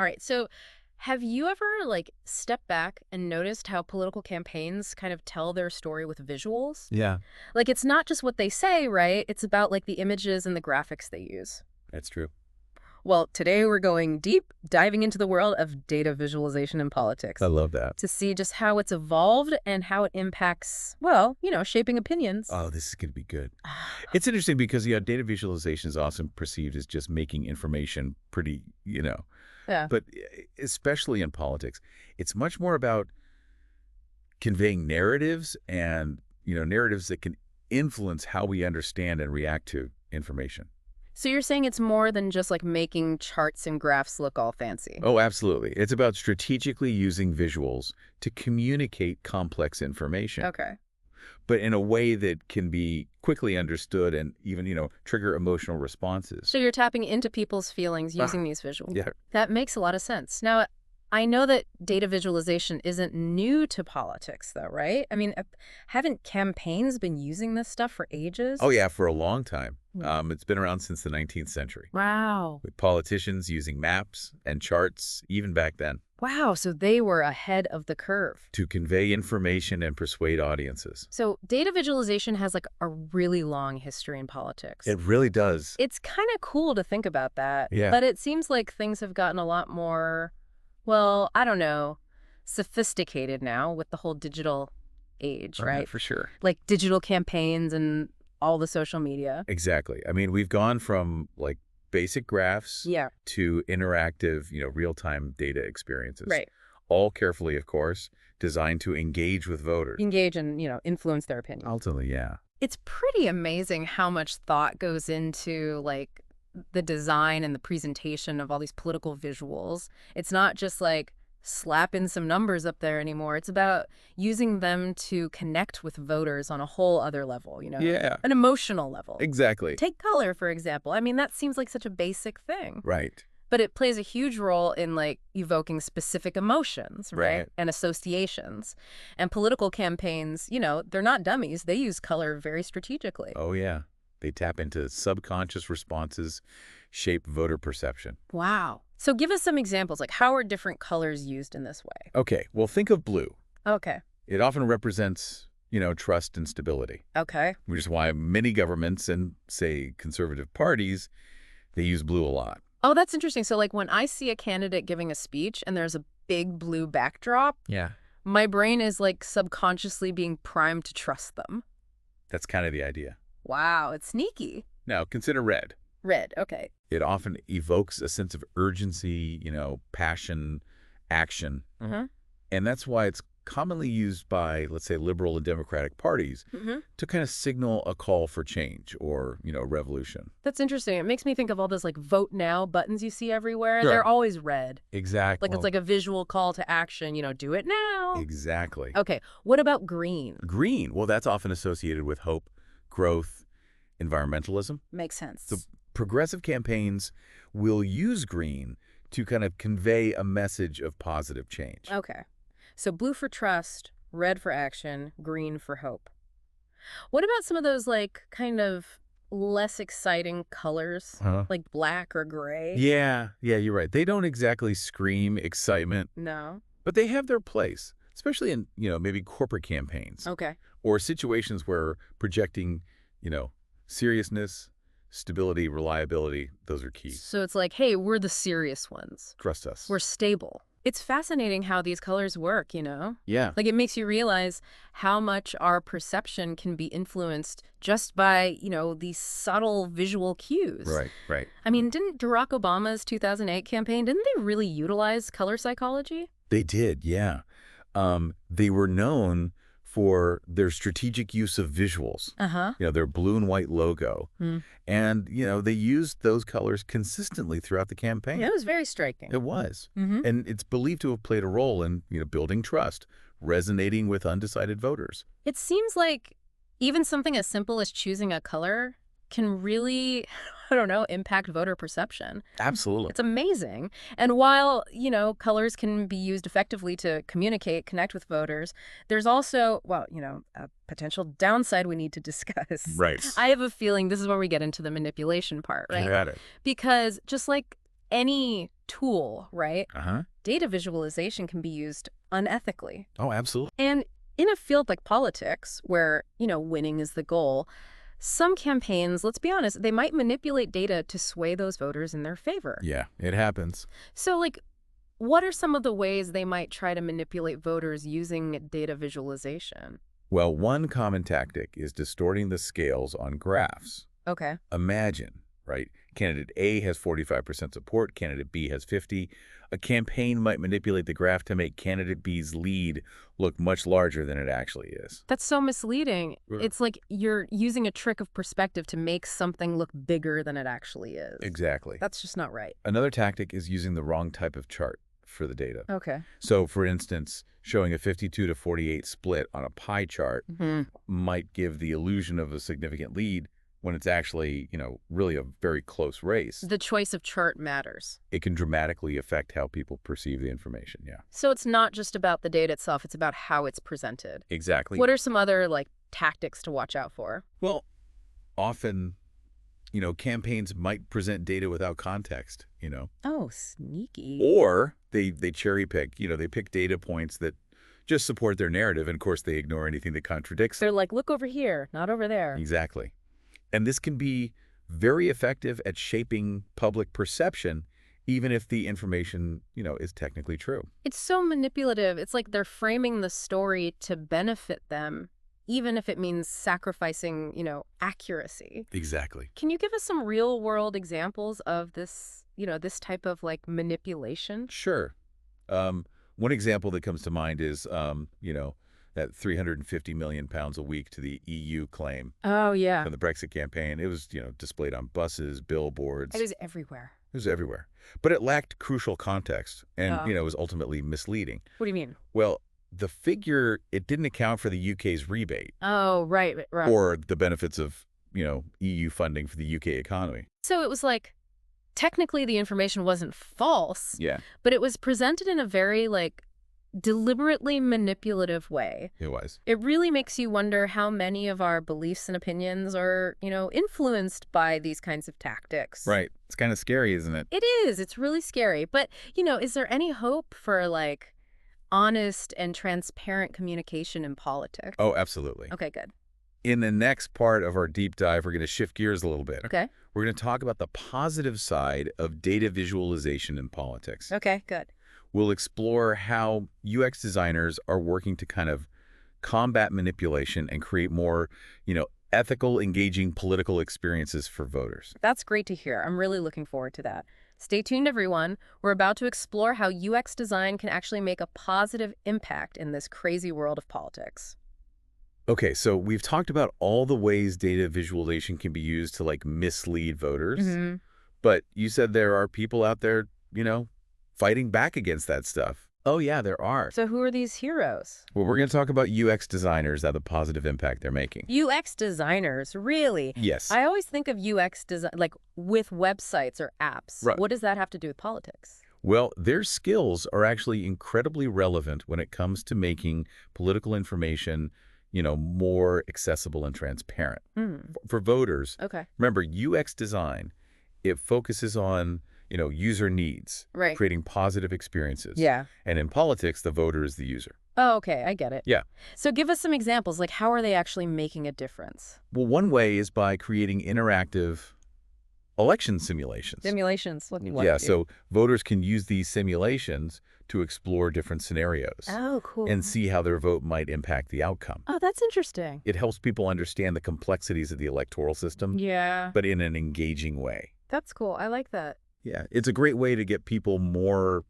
All right. So have you ever stepped back and noticed how political campaigns kind of tell their story with visuals? Yeah, Like it's not just what they say, right? It's about like the images and the graphics they use. that's true. Well, today we're going deep, diving into the world of data visualization in I politics love that. to see just how it's evolved and how it impacts, well, shaping opinions. Oh, this is going to be good. It's interesting because, data visualization is often perceived as just making information pretty. Yeah. But especially in politics, it's much more about conveying narratives and, narratives that can influence how we understand and react to information. So you're saying it's more than just like making charts and graphs look all fancy. Oh, absolutely. It's about strategically using visuals to communicate complex information, Okay. but in a way that can be quickly understood and even, trigger emotional responses. So you're tapping into people's feelings Ah, using these visuals. yeah. That makes a lot of sense. Now, I know that data visualization isn't new to politics, though, right? I mean, haven't campaigns been using this stuff for ages? Oh, yeah, for a long time. Yeah. It's been around since the 19th century, Wow. with politicians using maps and charts, even back then, Wow, so they were ahead of the curve. to convey information and persuade audiences. So data visualization has like a really long history in politics. It really does. It's kind of cool to think about that, Yeah. but it seems like things have gotten a lot more, well, I don't know, sophisticated now with the whole digital age, Oh, yeah, right? for sure. Like digital campaigns and all the social media. Exactly. I mean, we've gone from basic graphs Yeah, to interactive, real-time data experiences. right. All carefully, of course, designed to engage with voters. Engage and, influence their opinion. Ultimately, yeah. It's pretty amazing how much thought goes into like the design and the presentation of all these political visuals. It's not just like slap in some numbers up there anymore. It's about using them to connect with voters on a whole other level, Yeah, an emotional level. exactly. Take color, for example. I mean, that seems like such a basic thing, Right. but it plays a huge role in like evoking specific emotions, right? Right. And associations. And political campaigns, they're not dummies. They use color very strategically. Oh, yeah. They tap into subconscious responses, shape voter perception. Wow. So give us some examples. Like, how are different colors used in this way? Okay, well, think of blue. Okay. It often represents, trust and stability, Okay. which is why many governments and, say, conservative parties, they use blue a lot. Oh, that's interesting. So, like, when I see a candidate giving a speech and there's a big blue backdrop, Yeah. my brain is, like, subconsciously being primed to trust them. That's kind of the idea. Wow, it's sneaky. Now, consider red. Red. Okay. It often evokes a sense of urgency, passion, action. Mm-hmm. And that's why it's commonly used by, let's say, liberal and democratic parties Mm-hmm. to kind of signal a call for change or, revolution. That's interesting. It makes me think of all those, like, vote now buttons you see everywhere. Sure. They're always red. Exactly. Like, it's like a visual call to action, do it now. Exactly. Okay. What about green? Green, well, that's often associated with hope, growth, environmentalism. Makes sense. So progressive campaigns will use green to kind of convey a message of positive change. Okay. So blue for trust, red for action, green for hope. What about some of those, like, kind of less exciting colors, Huh? like black or gray? Yeah, you're right. They don't exactly scream excitement, No? but they have their place, especially in, maybe corporate campaigns Okay. or situations where projecting, seriousness, stability, reliability, those are key. So it's like, hey, we're the serious ones. Trust us. We're stable. It's fascinating how these colors work, Yeah. Like, it makes you realize how much our perception can be influenced just by, these subtle visual cues. Right. I mean, didn't Barack Obama's 2008 campaign, didn't they really utilize color psychology? They did, yeah. They were known for their strategic use of visuals, Uh-huh. their blue and white logo. And, they used those colors consistently throughout the campaign. Yeah, it was very striking. It was. Mm-hmm. And it's believed to have played a role in, building trust, resonating with undecided voters. It seems like even something as simple as choosing a color can really, I don't know, impact voter perception. Absolutely. It's amazing. And while, colors can be used effectively to communicate, connect with voters, there's also, well, a potential downside we need to discuss. Right. I have a feeling this is where we get into the manipulation part, right? Get at it. Because just like any tool, right? Uh-huh. Data visualization can be used unethically. Oh, absolutely. And in a field like politics, where, winning is the goal, some campaigns, let's be honest, they might manipulate data to sway those voters in their favor. Yeah, it happens. So, what are some of the ways they might try to manipulate voters using data visualization? Well, one common tactic is distorting the scales on graphs. Okay. Imagine, right? Candidate A has 45% support, candidate B has 50. A campaign might manipulate the graph to make candidate B's lead look much larger than it actually is. That's so misleading. Right. It's like you're using a trick of perspective to make something look bigger than it actually is. Exactly. That's just not right. Another tactic is using the wrong type of chart for the data. Okay. So, for instance, showing a 52 to 48 split on a pie chart might give the illusion of a significant lead when it's actually, really a very close race. The choice of chart matters. It can dramatically affect how people perceive the information, yeah. So it's not just about the data itself, it's about how it's presented. Exactly. What are some other, tactics to watch out for? Well, often, campaigns might present data without context, Oh, sneaky. Or they cherry pick, they pick data points that just support their narrative, and of course they ignore anything that contradicts it. They're like, look over here, not over there. Exactly. And this can be very effective at shaping public perception, even if the information, is technically true. It's so manipulative. It's like they're framing the story to benefit them, even if it means sacrificing, accuracy. Exactly. Can you give us some real-world examples of this, this type of, manipulation? Sure. One example that comes to mind is, that 350 million pounds a week to the EU claim Oh, yeah. from the Brexit campaign. It was, displayed on buses, billboards. It was everywhere. It was everywhere. But it lacked crucial context and, Oh. was ultimately misleading. What do you mean? Well, the figure, it didn't account for the UK's rebate Oh, right. or the benefits of, EU funding for the UK economy. So it was technically the information wasn't false, Yeah, but it was presented in a very, deliberately manipulative way. it was. It really makes you wonder how many of our beliefs and opinions are, influenced by these kinds of tactics. Right. It's kind of scary, isn't it? It is. It's really scary. But, is there any hope for, honest and transparent communication in politics? Oh, absolutely. Okay, good. In the next part of our deep dive, we're going to shift gears a little bit. Okay. We're going to talk about the positive side of data visualization in politics. Okay, good. We'll explore how UX designers are working to kind of combat manipulation and create more, ethical, engaging political experiences for voters. That's great to hear. I'm really looking forward to that. Stay tuned, everyone. We're about to explore how UX design can actually make a positive impact in this crazy world of politics. Okay, so we've talked about all the ways data visualization can be used to, mislead voters. But you said there are people out there, fighting back against that stuff. Oh, yeah, there are. So who are these heroes? Well, we're going to talk about UX designers and the positive impact they're making. UX designers, really? Yes. I always think of UX design with websites or apps. Right. What does that have to do with politics? Well, their skills are actually incredibly relevant when it comes to making political information, more accessible and transparent. For voters, Okay. remember, UX design, it focuses on, user needs, Right. creating positive experiences. Yeah. And in politics, the voter is the user. Oh, okay. I get it. Yeah. So give us some examples. How are they actually making a difference? Well, one way is by creating interactive election simulations. Simulations. Yeah, so voters can use these simulations to explore different scenarios Oh, cool. and see how their vote might impact the outcome. Oh, that's interesting. It helps people understand the complexities of the electoral system, Yeah. but in an engaging way. That's cool. I like that. Yeah, it's a great way to get people more,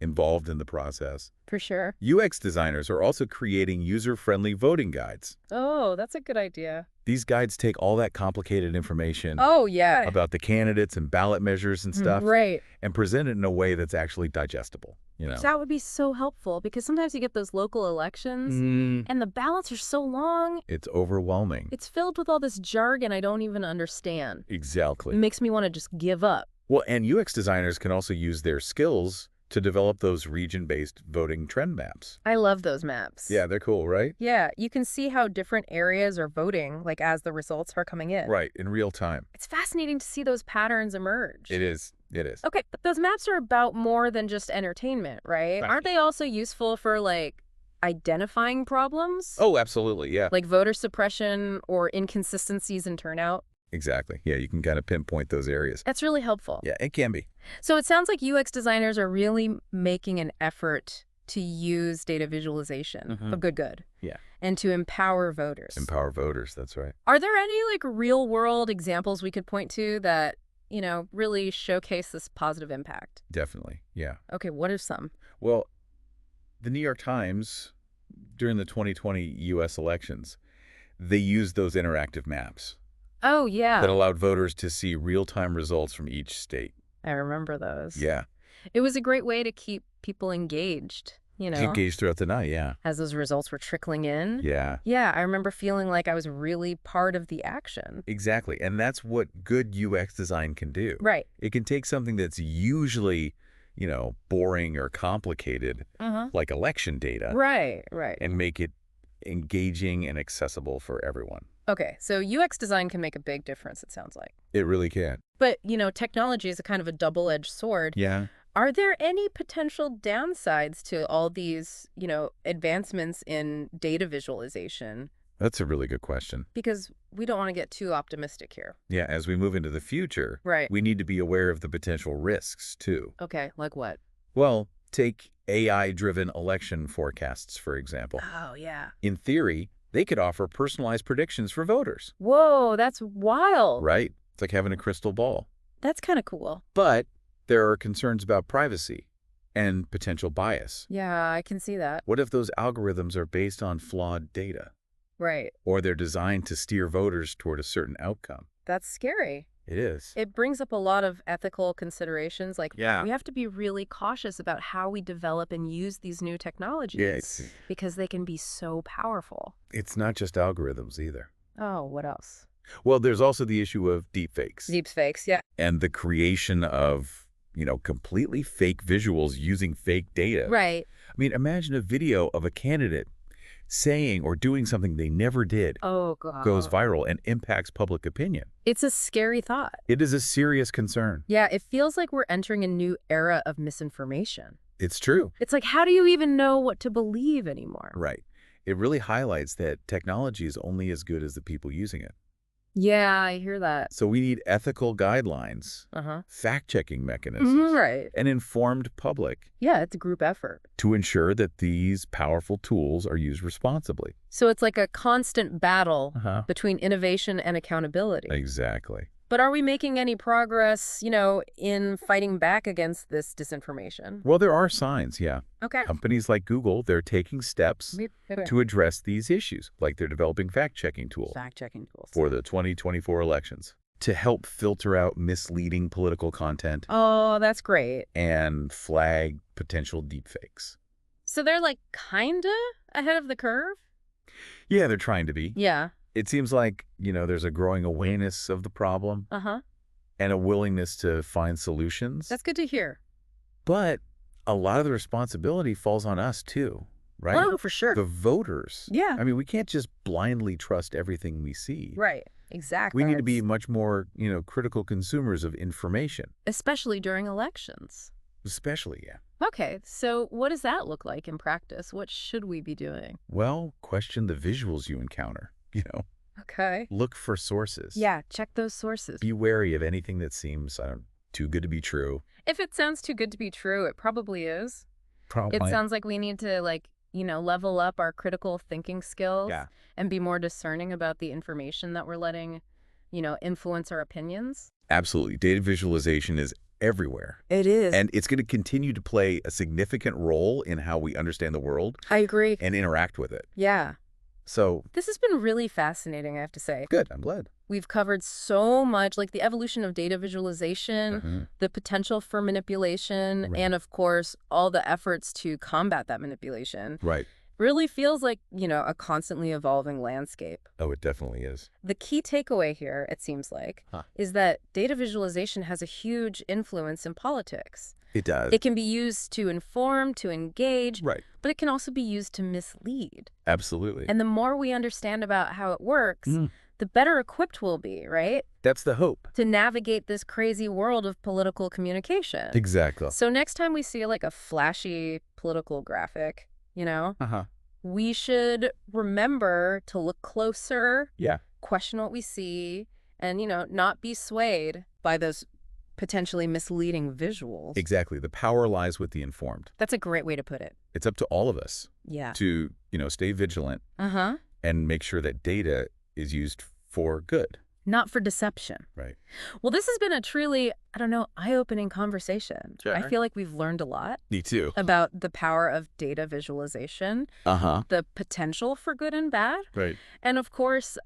involved in the process. For sure. UX designers are also creating user-friendly voting guides. Oh, that's a good idea. These guides take all that complicated information Oh, yeah. about the candidates and ballot measures and stuff Right. and present it in a way that's actually digestible, That would be so helpful because sometimes you get those local elections and the ballots are so long. It's overwhelming. It's filled with all this jargon I don't even understand. It Exactly. makes me want to just give up. Well, and UX designers can also use their skills to develop those region-based voting trend maps. I love those maps. Yeah, they're cool, right? Yeah, you can see how different areas are voting, as the results are coming in. Right, in real time. It's fascinating to see those patterns emerge. It is. It is. Okay, but those maps are about more than just entertainment, right? Right. Aren't they also useful for, like, identifying problems? Oh, absolutely. Yeah. Like voter suppression or inconsistencies in turnout? Exactly. Yeah, you can kind of pinpoint those areas. That's really helpful. Yeah, it can be. So it sounds like UX designers are really making an effort to use data visualization for good Yeah. and to empower voters. Empower voters. That's right. Are there any like real world examples we could point to that, really showcase this positive impact? Definitely. Yeah. Okay, what are some? Well, the New York Times, during the 2020 U.S. elections, they used those interactive maps Oh, that yeah. allowed voters to see real-time results from each state. I remember those. Yeah. It was a great way to keep people engaged, Engaged throughout the night. Yeah. as those results were trickling in. Yeah. Yeah, I remember feeling like I was really part of the action. Exactly. And that's what good UX design can do. Right. It can take something that's usually, boring or complicated, Uh-huh. like election data, Right. and make it engaging and accessible for everyone. Okay, so UX design can make a big difference, it sounds like. It really can. But, technology is a kind of a double-edged sword. Yeah. Are there any potential downsides to all these, advancements in data visualization? That's a really good question. Because we don't want to get too optimistic here. Yeah, as we move into the future, Right. we need to be aware of the potential risks, too. Okay, like what? Well, take AI-driven election forecasts, for example. Oh, yeah. In theory, they could offer personalized predictions for voters. Whoa, that's wild. Right? It's like having a crystal ball. That's kind of cool. But there are concerns about privacy and potential bias. Yeah, I can see that. What if those algorithms are based on flawed data? Right. Or they're designed to steer voters toward a certain outcome? That's scary. It is. It brings up a lot of ethical considerations. Like, Yeah. we have to be really cautious about how we develop and use these new technologies Yeah, because they can be so powerful. it's not just algorithms either. Oh, what else? Well, there's also the issue of deepfakes Deepfakes, yeah. and the creation of, completely fake visuals using fake data. Right. I mean, imagine a video of a candidate saying or doing something they never did, Oh, God. goes viral, and impacts public opinion. It's a scary thought. It is a serious concern. Yeah, it feels like we're entering a new era of misinformation. It's true. It's like, how do you even know what to believe anymore? Right. It really highlights that technology is only as good as the people using it. Yeah, I hear that. So we need ethical guidelines, Uh-huh. fact-checking mechanisms, Right. an informed public Yeah, it's a group effort. to ensure that these powerful tools are used responsibly. So it's like a constant battle Uh-huh. between innovation and accountability. Exactly. But are we making any progress, in fighting back against this disinformation? Well, there are signs, yeah. Okay. Companies like Google, they're taking steps to address these issues, like they're developing fact-checking tools Fact-checking tools. for the 2024 elections to help filter out misleading political content Oh, that's great. and flag potential deepfakes. So they're like kinda ahead of the curve? Yeah, they're trying to be. Yeah. It seems like, there's a growing awareness of the problem Uh-huh. and a willingness to find solutions. That's good to hear. But a lot of the responsibility falls on us too, right? Oh, for sure. The voters. Yeah. I mean, we can't just blindly trust everything we see. Right. Exactly. We need to be much more, critical consumers of information, especially during elections. especially, yeah. Okay, so what does that look like in practice? What should we be doing? Well, question the visuals you encounter, Okay. Look for sources. Yeah, check those sources. Be wary of anything that seems, too good to be true. If it sounds too good to be true, it probably is. Probably. It sounds like we need to, level up our critical thinking skills Yeah. and be more discerning about the information that we're letting, influence our opinions. Absolutely. Data visualization is everywhere. It is. And it's going to continue to play a significant role in how we understand the world I agree. and interact with it. Yeah. So, This has been really fascinating, I have to say. good. I'm glad. We've covered so much, like the evolution of data visualization, Mhm. the potential for manipulation, Right. and of course, all the efforts to combat that manipulation. Right. Really feels like, a constantly evolving landscape. Oh, it definitely is. The key takeaway here, it seems like, Huh. is that data visualization has a huge influence in politics. It does. It can be used to inform, to engage, Right. but it can also be used to mislead. Absolutely. And the more we understand about how it works, Mm. the better equipped we'll be, right? That's the hope. to navigate this crazy world of political communication. Exactly. So next time we see like a flashy political graphic, Uh-huh. we should remember to look closer, Yeah. question what we see, and, not be swayed by those potentially misleading visuals. Exactly. The power lies with the informed. That's a great way to put it. It's up to all of us Yeah. to, stay vigilant Uh-huh. and make sure that data is used for good. Not for deception. Right. Well, this has been a truly, eye-opening conversation. Sure. I feel like we've learned a lot Me too. about the power of data visualization, Uh-huh. the potential for good and bad, Right. and of course,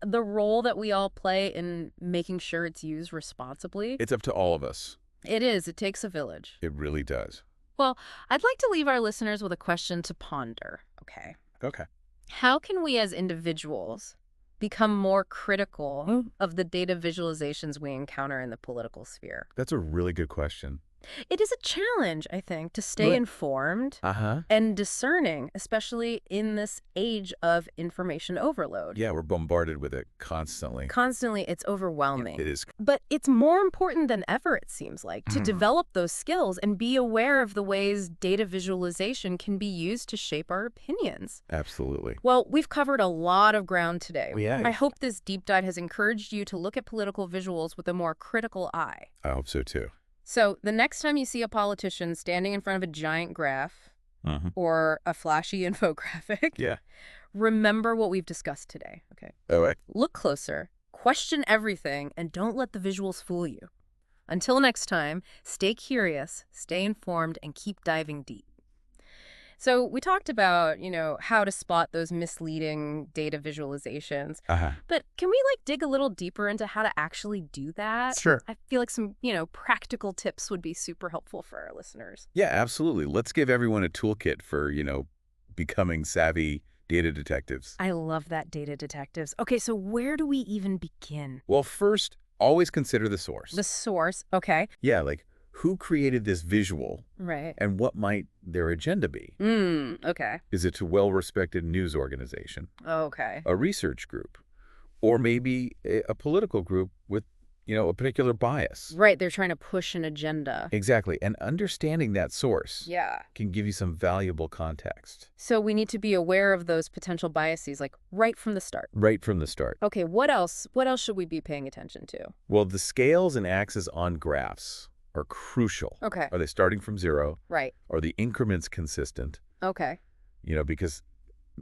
the role that we all play in making sure it's used responsibly. It's up to all of us. It is. It takes a village. It really does. Well, I'd like to leave our listeners with a question to ponder. Okay. Okay. How can we as individuals become more critical of the data visualizations we encounter in the political sphere? That's a really good question. It is a challenge, I think, to stay Right. informed Uh-huh. and discerning, especially in this age of information overload. Yeah, we're bombarded with it constantly. Constantly, it's overwhelming. It is. But it's more important than ever, it seems like, to develop those skills and be aware of the ways data visualization can be used to shape our opinions. Absolutely. Well, we've covered a lot of ground today. Yeah. I hope this deep dive has encouraged you to look at political visuals with a more critical eye. I hope so too. So the next time you see a politician standing in front of a giant graph Uh-huh. or a flashy infographic, Yeah. remember what we've discussed today, okay? Oh, right. Look closer, question everything, and don't let the visuals fool you. Until next time, stay curious, stay informed, and keep diving deep. So we talked about, how to spot those misleading data visualizations. Uh-huh. But can we dig a little deeper into how to actually do that? Sure. I feel like some, practical tips would be super helpful for our listeners. Yeah, absolutely. Let's give everyone a toolkit for, becoming savvy data detectives. I love that, data detectives. Okay, so where do we even begin? Well, first, always consider the source. The source. Okay. Yeah, like who created this visual Right. and what might their agenda be? Okay. Is it a well-respected news organization, Okay. a research group, or maybe a political group with, a particular bias? Right, they're trying to push an agenda. Exactly. And understanding that source Yeah. can give you some valuable context So we need to be aware of those potential biases, right from the start. right from the start. Okay, what else? What else should we be paying attention to? Well, the scales and axes on graphs are crucial. Okay. Are they starting from zero? Right. Are the increments consistent? Okay. Because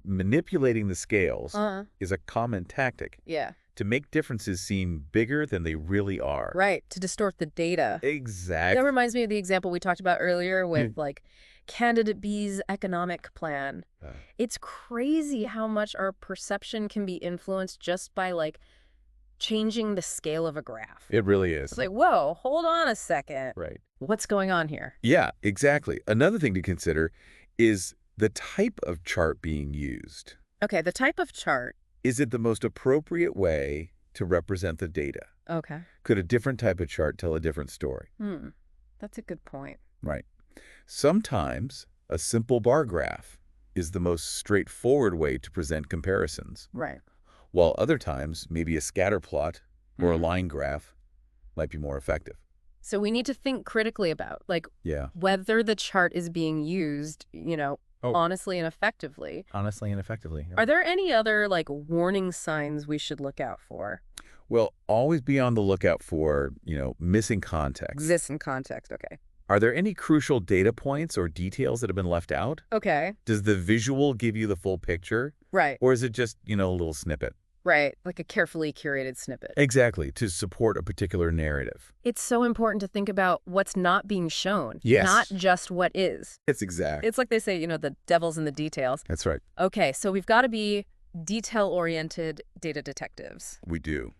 manipulating the scales Uh-huh. is a common tactic Yeah. to make differences seem bigger than they really are. Right, to distort the data. Exactly. That reminds me of the example we talked about earlier with Candidate B's economic plan. It's crazy how much our perception can be influenced just by changing the scale of a graph. It really is. It's like, whoa, hold on a second. Right. What's going on here? Yeah, exactly. Another thing to consider is the type of chart being used. Okay, the type of chart. Is it the most appropriate way to represent the data? Okay. Could a different type of chart tell a different story? That's a good point. Right. Sometimes a simple bar graph is the most straightforward way to present comparisons, Right. while other times maybe a scatter plot or a line graph might be more effective. So we need to think critically about, Yeah. whether the chart is being used, honestly and effectively. Honestly and effectively. Are there any other, warning signs we should look out for? Well, always be on the lookout for, missing context. This in context, okay. Are there any crucial data points or details that have been left out? Okay. Does the visual give you the full picture? Right. Or is it just, a little snippet? Right. Like a carefully curated snippet. Exactly, to support a particular narrative. It's so important to think about what's not being shown. Yes. Not just what is. It's exact. It's like they say, the devil's in the details. That's right. Okay, so we've got to be detail-oriented data detectives. We do.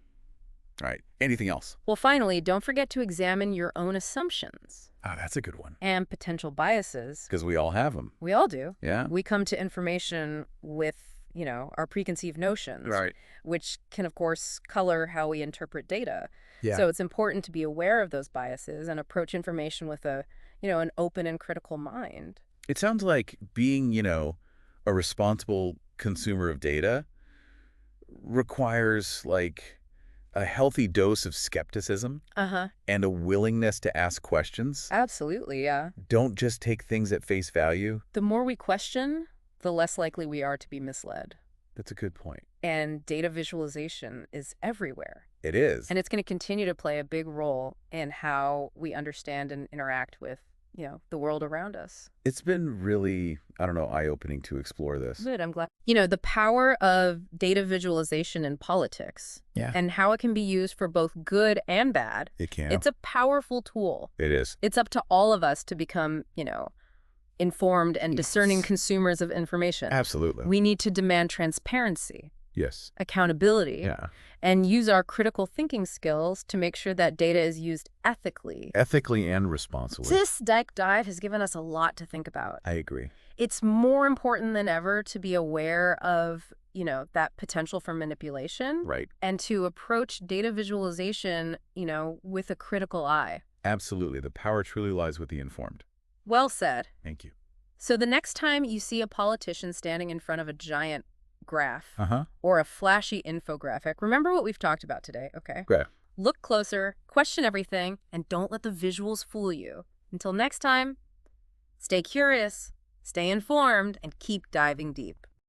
All right. Anything else? Well, finally, don't forget to examine your own assumptions Oh, that's a good one. and potential biases. Because we all have them. We all do. Yeah. We come to information with, our preconceived notions, Right. which can, of course, color how we interpret data. Yeah. So it's important to be aware of those biases and approach information with an open and critical mind. It sounds like being, a responsible consumer of data requires, a healthy dose of skepticism Uh-huh. and a willingness to ask questions. Absolutely, yeah. Don't just take things at face value. The more we question, the less likely we are to be misled. That's a good point. And data visualization is everywhere. It is. And it's going to continue to play a big role in how we understand and interact with, the world around us. It's been really, I don't know, eye-opening to explore this. Good, I'm glad. The power of data visualization in politics and how it can be used for both good and bad. It can. It's a powerful tool. It is. It's up to all of us to become, informed and discerning consumers of information. Absolutely. We need to demand transparency, Yes. accountability, Yeah. and use our critical thinking skills to make sure that data is used ethically. Ethically and responsibly. This deep dive has given us a lot to think about. I agree. It's more important than ever to be aware of, that potential for manipulation. Right. And to approach data visualization, with a critical eye. Absolutely. The power truly lies with the informed. Well said. Thank you. So the next time you see a politician standing in front of a giant graph Uh-huh. or a flashy infographic, remember what we've talked about today, okay? Okay. Look closer, question everything, and don't let the visuals fool you. Until next time, stay curious, stay informed, and keep diving deep.